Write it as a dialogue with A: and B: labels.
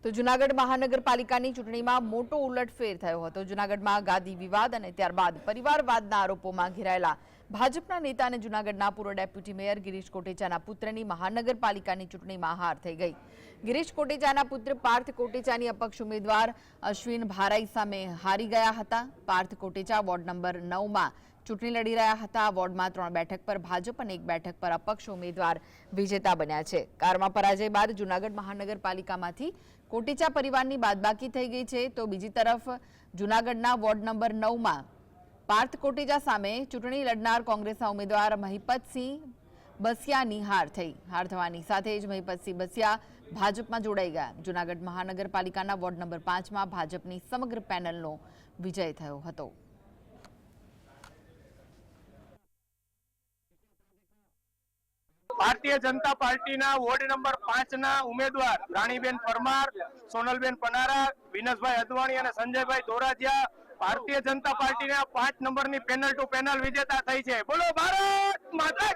A: તો જૂનાગઢ મહાનગરપાલિકાની ચૂંટણીમાં મોટો ઉલટફેર થયો હતો। જૂનાગઢમાં ગાદી વિવાદ અને ત્યારબાદ પરિવારવાદના આરોપોમાં ઘેરાયેલા ભાજપના નેતા અને જૂનાગઢના પૂર્વ ડેપ્યુટી મેયર ગિરીશ કોટેચાના પુત્રની મહાનગરપાલિકાની ચૂંટણીમાં હાર થઈ ગઈ। ગિરીશ કોટેચાના પુત્ર પાર્થ કોટેચાની અપક્ષ ઉમેદવાર અશ્વિન ભારાઈ સામે હારી ગયા હતા। પાર્થ કોટેચા વોર્ડ નંબર 9માં ચૂંટણી લડી રહ્યા હતા। વોર્ડમાં 3 બેઠક પર ભાજપ અને 1 બેઠક પર અપક્ષ ઉમેદવાર વિજેતા બન્યા છે। કારમાં પરાજય બાદ જૂનાગઢ મહાનગરપાલિકામાંથી કોટેચા પરિવારની બાદબાકી થઈ ગઈ છે। તો બીજી તરફ જૂનાગઢના વોર્ડ નંબર 9માં પાર્થ કોટેચા સામે ચૂંટણી લડનાર કોંગ્રેસના ઉમેદવાર મહિપતસિંહ બસિયાની હાર થઈ। હાર થવાની સાથે જ મહિપતસિંહ બસિયા ભાજપમાં જોડાઈ ગયા। જૂનાગઢ મહાનગરપાલિકાના વોર્ડ નંબર 5માં ભાજપની સમગ્ર પેનલનો વિજય થયો હતો।
B: भारतीय जनता पार्टी वोर्ड नंबर 5 उम्मीदवार राणीबेन परमार, सोनलबेन पनारा, विनसभाई अदवाणी और Sanjaybhai Dhorajiya Bharatiya Janata Party 5 number panel to panel विजेता थई छे। बोलो भारत माता।